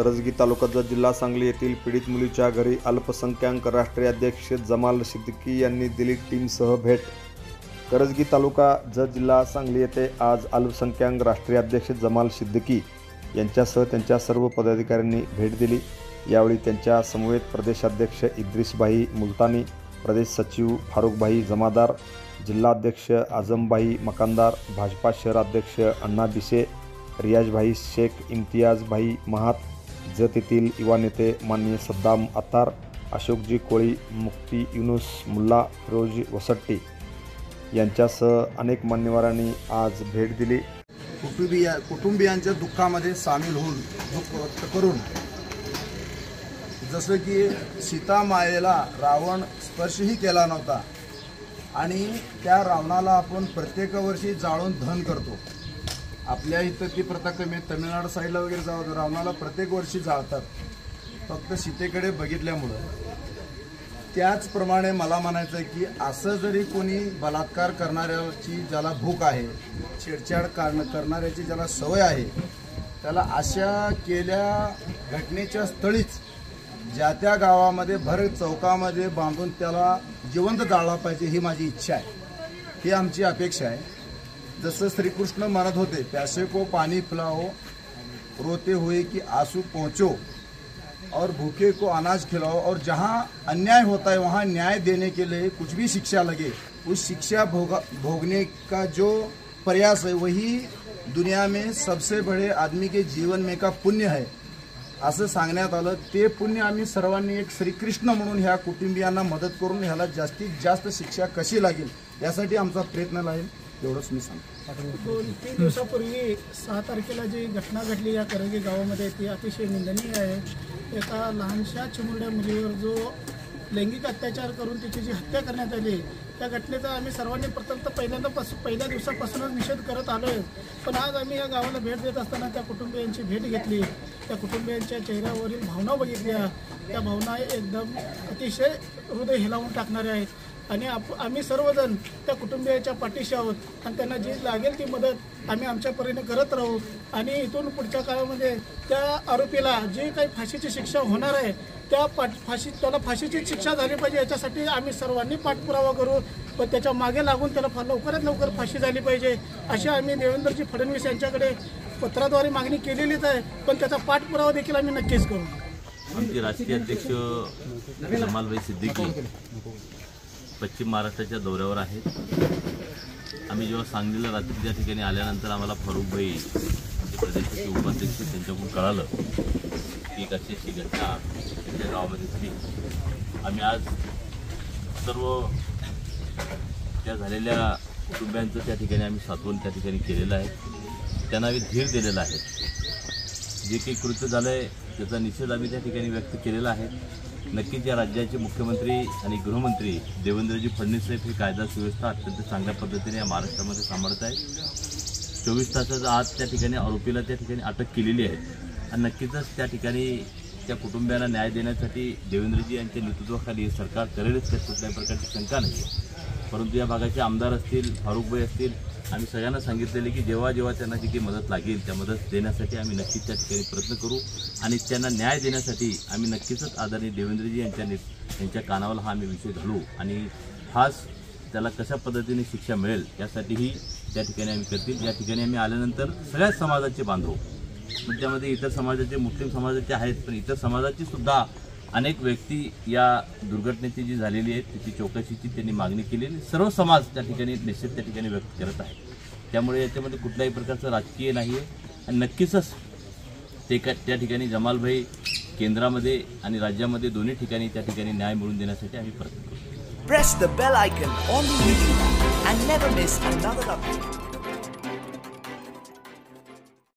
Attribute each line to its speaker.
Speaker 1: करजगी तालुका जत जिल्हा सांगली येथील पीडित मुलीच्या घरी अल्पसंख्याक राष्ट्रीय अध्यक्ष जमाल सिद्दीकी यांनी दिली टीमसह भेट। करजगी तालुका जत जिल्हा सांगली येथे आज अल्पसंख्याक राष्ट्रीय अध्यक्ष जमाल सिद्दीकी यांच्यासह त्यांच्या सर्व पदाधिकाऱ्यांनी भेट दिली। यावेळी त्यांच्या समवेत प्रदेशाध्यक्ष इद्रिसभाई मुलतानी, प्रदेश सचिव फारुखभाई जमादार, जिल्हाध्यक्ष आजमभाई मकानदार, भाजपा शहराध्यक्ष अण्णा बिसे, रियाजभाई शेख, इम्तियाज भाई महात, जत येथील युवा नेते माननीय सद्दाम अत्तार, अशोकजी कोळी, मुफ्ती युनुस मुल्ला, फिरोज वसट्टी यांच्यासह अनेक मान्यवरांनी आज भेट दिली।
Speaker 2: कुटुंबियांच्या दुःखामध्ये सामील होऊन दुःख व्यक्त करून, जसं की सीता मायेला रावण स्पर्शही केला नव्हता आणि त्या रावणाला आपण प्रत्येक वर्षी जाळून दहन करतो। आपल्या इथं ती प्रथा कमी आहे, तमिळनाडू साईडला वगैरे जाऊ रावणाला प्रत्येक वर्षी जाळतात, फक्त सीतेकडे बघितल्यामुळं। त्याचप्रमाणे मला म्हणायचं आहे की असं जरी कोणी बलात्कार करणाऱ्याची ज्याला भूक आहे, छेडछाड करणाऱ्याची ज्याला सवय आहे, त्याला अशा केल्या घटनेच्या स्थळीच ज्या त्या गावामध्ये भर चौकामध्ये बांधून त्याला जिवंत जाळला पाहिजे, ही माझी इच्छा आहे, ही आमची अपेक्षा आहे। जसं श्रीकृष्ण म्हणत होते, प्यासे को पानी पिलाओ, रोते हुए कि आंसू पहुँचो, और भूखे को अनाज खिलाओ, और जहाँ अन्याय होता है वहाँ न्याय देने के लिए कुछ भी शिक्षा लगे, उस शिक्षा भोगने का जो प्रयास है वही दुनिया में सबसे बड़े आदमी के जीवन में का पुण्य है असं सांगण्यात आलं। ते पुण्य आम्ही सर्वांनी एक श्रीकृष्ण म्हणून ह्या कुटुंबियांना मदत करून ह्याला जास्तीत जास्त शिक्षा कशी लागेल यासाठी आमचा प्रयत्न लागेल, एवढंच मी सांगतो।
Speaker 3: 2-3 दिवसापूर्वी 6 तारखेला जी घटना घडली या करगी गावामध्ये ती अतिशय निंदनीय आहे। एका लहानशा चिमुरड्या मुलीवर जो लैंगिक अत्याचार करून तिची जी हत्या करण्यात आली, त्या घटनेचा आम्ही सर्वांनी पहिल्या दिवसापासूनच निषेध करत आलो आहे। पण आज आम्ही या गावाला भेट देत असताना त्या कुटुंबियांची भेट घेतली, त्या कुटुंबियांच्या चेहऱ्यावरील भावना बघितल्या, त्या भावना एकदम अतिशय हृदय हेलावून टाकणाऱ्या आहेत आणि आम्ही सर्वजण त्या कुटुंबियांच्या पाठीशी आहोत आणि त्यांना जी लागेल ती मदत आम्ही आमच्या परीने करत राहू आणि इथून पुढच्या काळामध्ये त्या आरोपीला जी काही फाशीची शिक्षा होणार आहे त्याला फाशीची शिक्षा झाली पाहिजे, याच्यासाठी आम्ही सर्वांनी पाठपुरावा करू। पण त्याच्या मागे लागून त्याला लवकरात लवकर फाशी झाली पाहिजे अशी आम्ही देवेंद्रजी फडणवीस यांच्याकडे पत्राद्वारे मागणी केलेलीच आहे, पण त्याचा पाठपुरावा देखील आम्ही नक्कीच करू।
Speaker 4: आमचे राष्ट्रीय अध्यक्ष जमालभाई सिद्दीकी पश्चिम महाराष्ट्राच्या दौऱ्यावर आहेत। आम्ही जेव्हा सांगलीला रात्री त्या ठिकाणी आल्यानंतर आम्हाला फारुखभाई प्रदेशाचे उपाध्यक्ष त्यांच्याकडून कळालं की एक अशी घटना त्यांच्या गावामध्ये झाली। आम्ही आज सर्व त्या झालेल्या कुटुंबियांचं त्या ठिकाणी आम्ही सांत्वन त्या ठिकाणी केलेलं आहे, त्यांना आम्ही धीर दिलेला आहे। जे काही कृत्य झालं आहे त्याचा निषेध आम्ही त्या ठिकाणी व्यक्त केलेला आहे। नक्कीच या राज्याचे मुख्यमंत्री आणि गृहमंत्री देवेंद्रजी फडणवीस साहेब ही कायदा सुव्यवस्था अत्यंत चांगल्या पद्धतीने या महाराष्ट्रामध्ये सांभाळत आहेत। 24 तासाच्या आत त्या ठिकाणी आरोपीला त्या ठिकाणी अटक केलेली आहे आणि नक्कीच त्या ठिकाणी त्या कुटुंबियांना न्याय देण्यासाठी देवेंद्रजी यांच्या नेतृत्वाखाली सरकार करेलच, त्यात कुठल्याही प्रकारची शंका नाही। परंतु या भागाचे आमदार असतील, फारुखभाई असतील, आम्ही सगळ्यांना सांगितलेले की जेव्हा जेव्हा त्यांना जी काही मदत लागेल त्या मदत देण्यासाठी आम्ही नक्कीच त्या ठिकाणी प्रयत्न करू आणि त्यांना न्याय देण्यासाठी आम्ही नक्कीच आदरणीय देवेंद्रजी यांच्या कानावर हा आम्ही विषय घालू आणि खास त्याला कशा पद्धतीने शिक्षा मिळेल यासाठीही त्या ठिकाणी आम्ही करतील। या ठिकाणी आम्ही आल्यानंतर सगळ्याच समाजाचे बांधव, पण त्यामध्ये इतर समाजाचे, मुस्लिम समाजाचे आहेत, पण इतर समाजाची सुद्धा अनेक व्यक्ती या दुर्घटनेची जी झालेली आहे त्याची चौकशीची त्यांनी मागणी केलेली, सर्व समाज त्या ठिकाणी निश्चित त्या ठिकाणी व्यक्त करत आहे। त्यामुळे याच्यामध्ये कुठल्याही प्रकारचं राजकीय नाही आहे आणि नक्कीच ते त्या ठिकाणी जमालभाई केंद्रामध्ये आणि राज्यामध्ये दोन्ही ठिकाणी त्या ठिकाणी न्याय मिळवून देण्यासाठी आम्ही प्रयत्न करू।
Speaker 5: Press the bell icon on the YouTube and never miss another update.